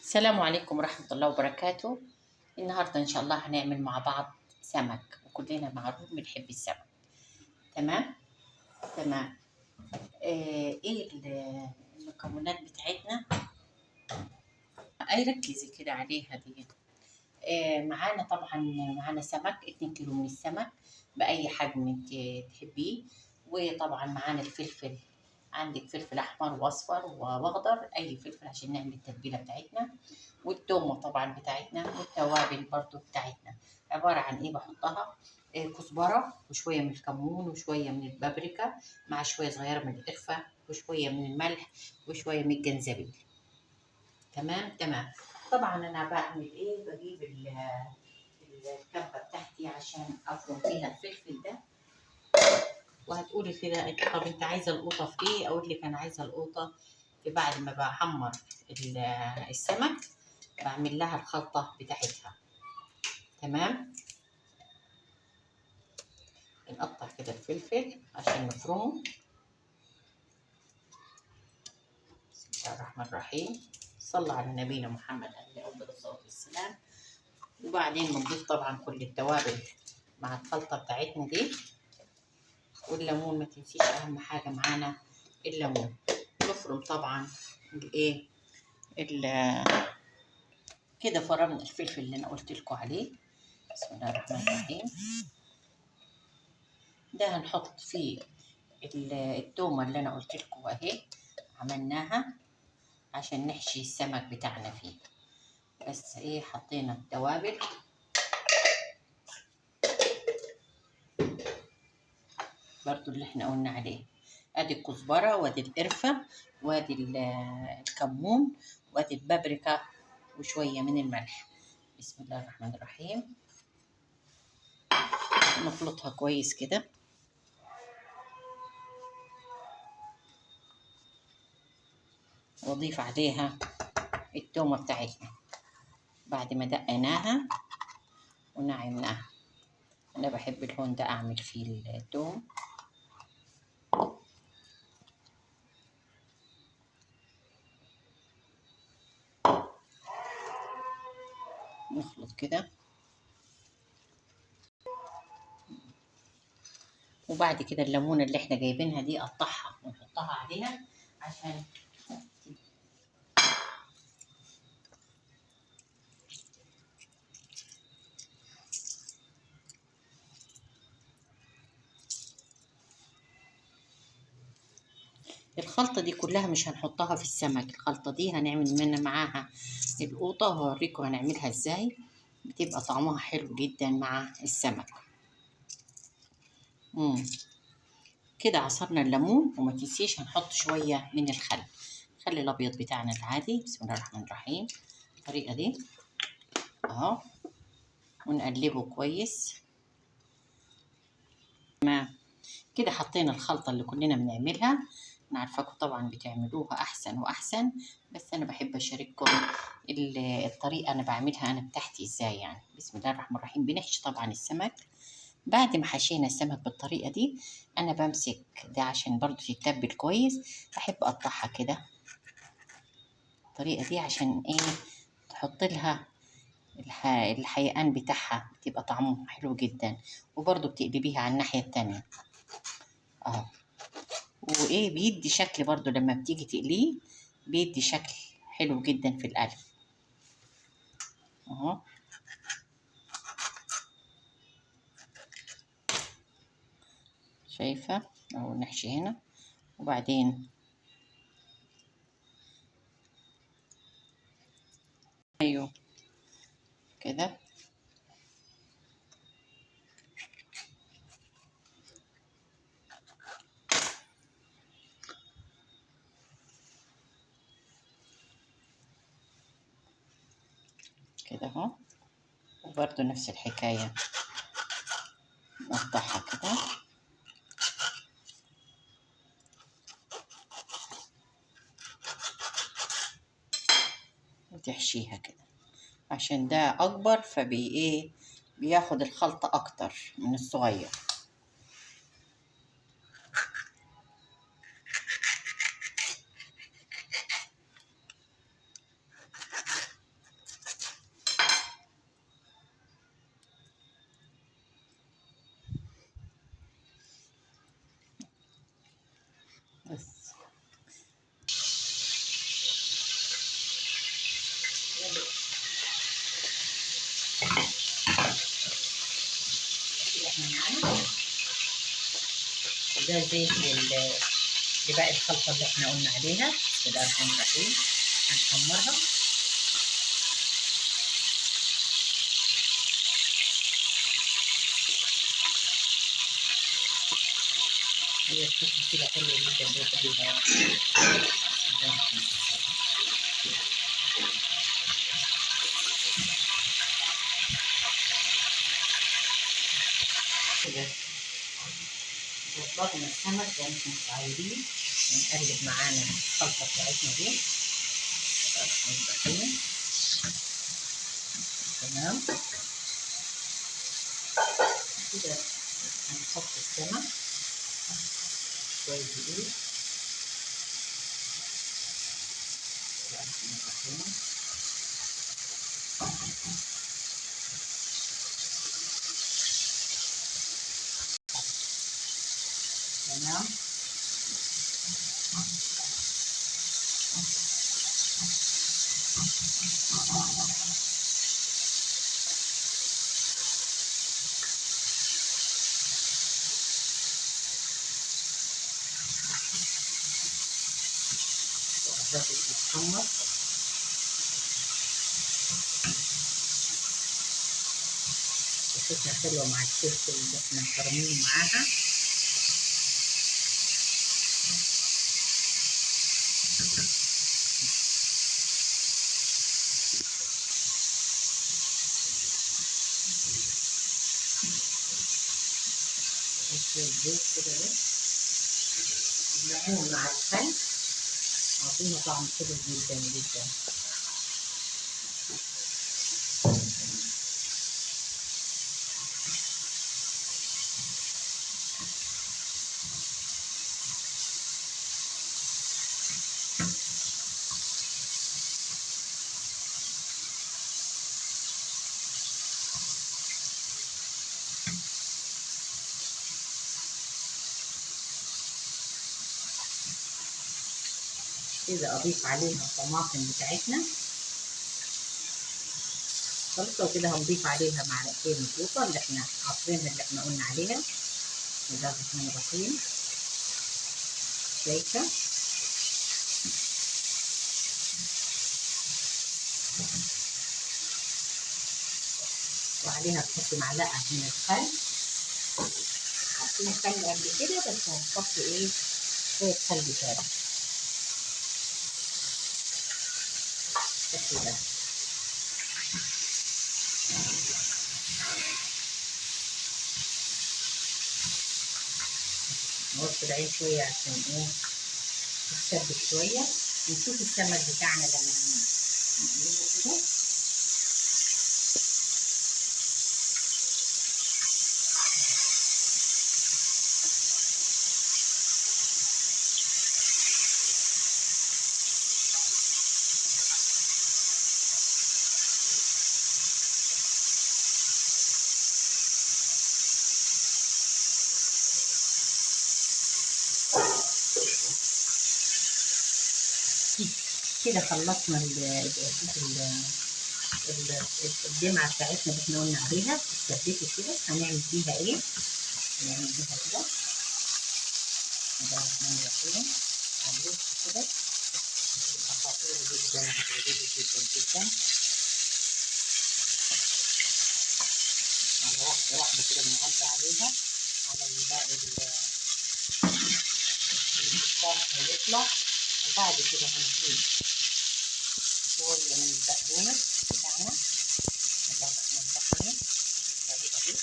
السلام عليكم ورحمة الله وبركاته. النهاردة إن شاء الله هنعمل مع بعض سمك، وكلنا معروف بنحب السمك. تمام تمام. إيه المكونات بتاعتنا؟ أي ركزي كده عليها دي. معانا طبعا، معانا سمك 2 كيلو من السمك بأي حجم انت تحبيه. وطبعا معانا الفلفل، عندك فلفل أحمر وأصفر وأخضر، أي فلفل عشان نعمل التتبيلة بتاعتنا. والتومة طبعا بتاعتنا، والتوابل برضو بتاعتنا. عبارة عن إيه بحطها؟ كزبرة وشوية من الكمون وشوية من البابريكا، مع شوية صغيرة من القرفة وشوية من الملح وشوية من الجنزبيل. تمام تمام. طبعا انا بعمل ايه، بجيب الكبه بتاعتي عشان افرم فيها الفلفل ده. وهتقولي كده طب انت عايزه القوطه في ايه؟ اقول لك انا عايزه القوطه في بعد ما بحمر السمك، بعمل لها الخلطه بتاعتها. تمام. نقطع كده الفلفل عشان نفرمه. بسم الله الرحمن الرحيم. صلى على نبينا محمد عليه افضل الصلاه والسلام. وبعدين بنضيف طبعا كل التوابل مع الخلطه بتاعتنا دي. والليمون ما تنسيش، اهم حاجه معانا الليمون. نفرم طبعا الايه كده. فرمنا الفلفل اللي انا قلت لكم عليه. بسم الله الرحمن الرحيم. ده هنحط فيه التومه اللي انا قلت لكم اهي، عملناها عشان نحشي السمك بتاعنا فيه. بس ايه، حطينا التوابل برضو اللي احنا قلنا عليه. ادي الكزبره، وادي القرفه، وادي الكمون، وادي البابريكا، وشويه من الملح. بسم الله الرحمن الرحيم. نخلطها كويس كده. واضيف عليها التومه بتاعتنا بعد ما دقناها ونعمناها. انا بحب اللون ده اعمل فيه التوم. نخلط كده. وبعد كده الليمونه اللي احنا جايبينها دي اقطعها ونحطها عليها عشان الخلطة دي كلها مش هنحطها في السمك. الخلطة دي هنعمل منها معاها القوطة، وهوريكم هنعملها ازاي. بتبقى طعمها حلو جدا مع السمك. كده عصرنا الليمون، وما تنسيش هنحط شوية من الخل الأبيض بتاعنا العادي. بسم الله الرحمن الرحيم. الطريقة دي اهو، ونقلبه كويس. تمام كده. حطينا الخلطة اللي كلنا بنعملها. أنا عارفاكم طبعا بتعملوها أحسن وأحسن، بس أنا بحب أشارككم الطريقة أنا بعملها أنا بتاعتي إزاي يعني. بسم الله الرحمن الرحيم. بنحشي طبعا السمك. بعد ما حشينا السمك بالطريقة دي، أنا بمسك ده عشان برضو تتبل كويس. بحب أقطعها كده الطريقة دي عشان إيه، تحط لها الحيقان بتاعها، بتبقى طعمه حلو جدا. وبرضو بتقلبيها على الناحية التانية اهو. وايه، بيدي شكل برضو لما بتيجي تقليه، بيدي شكل حلو جدا في القلب اهو. شايفة اهو، نحشي هنا وبعدين ايوه كده. كده اهو. وبرضو نفس الحكاية، نقطعها كده وتحشيها كده عشان ده اكبر، فبي ايه، بياخد الخلطة اكتر من الصغير. بتاعنا، وده زيت لباقي الخلطة اللي احنا قلنا عليها. بسم الله الرحمن الرحيم. هنحمرها. هي بتطلع كده حلوة جدا بيها كده. ظبطنا السمك زي ما انتم عايزين. نقلب معانا الخلطة بتاعتنا دي. تمام كده. هنحط السمك شوية دقيق. تمام. الرز يتحمر. ريحتها حلوة مع الفلفل اللي احنا مفرمينه معاها. الزيت كده اهو. الليمون مع الخل عطينا طعم حلو جدا جدا. كده اضيف عليها الطماطم بتاعتنا خلطة، وكده هنضيف عليها معلقتين القوطة اللي احنا عصرينها اللي احنا قلنا عليها. بسم الله الرحمن الرحيم. شايفة؟ وعليها تحط معلقة من الخل. حطينا خل قبل كده بس هنحط ايه شوية خل تاني كده. نوطي العين شوية عشان ايه تتسبك شوية. نشوف السمك بتاعنا لما نعمله كده. كده خلصنا الدمعة بتاعتنا اللي احنا قلنا عليها التسبيكة كده. هنعمل فيها ايه؟ نعمل فيها كده. بسم الله الرحمن الرحيم. هنلف كده. تبقى خطيرة جدا وهتعجبك جدا جدا. على واحدة واحدة كده بنعدي عليها على الباقي الصوص هيطلع. وبعد كده هنجيب شوية من البقدونس بتاعنا. بسم الله الرحمن الرحيم. بالطريقة دي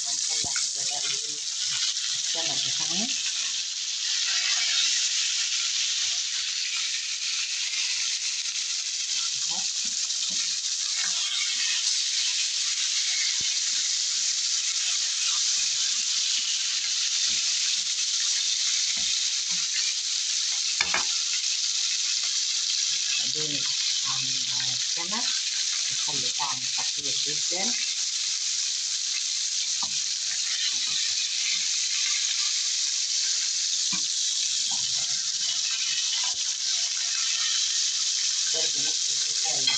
هنطلع كده باقي السمك بتاعنا. بعدين على السمك يخلي طعمه خطير جدا. برضه نفس الحكاية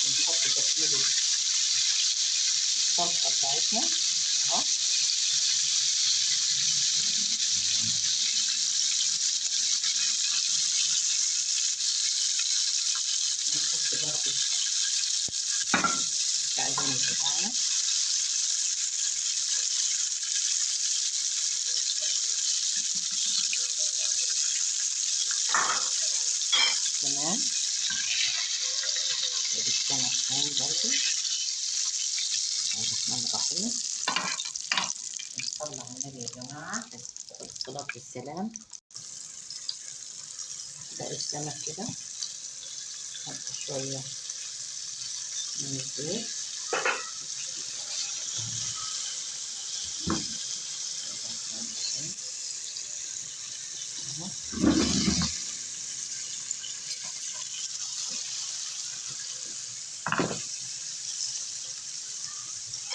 بنحط تكملة الصلصة بتاعتنا اهو. نحط برضه التعجين بتاعنا. تمام. السمك كمان برضه. الرحمن الرحيم. نطلع النبي يا جماعة الصلاة والسلام. ده السمك كده، نحط شوية من الزيت.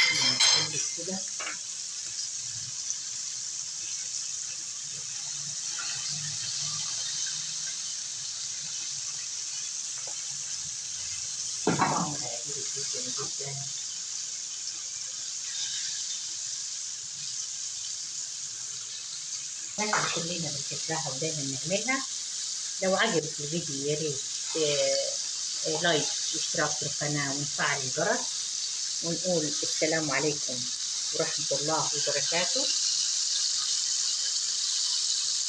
نقلب كده. طعمه هيعجبك جدا جدا. أكلة كلنا بنحبها ودايما نعملها. لو عجبك الفيديو يا ريت لايك واشتراك في القناة ونفعل الجرس، ونقول السلام عليكم ورحمة الله وبركاته،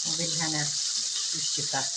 وبالهنا والشفاء.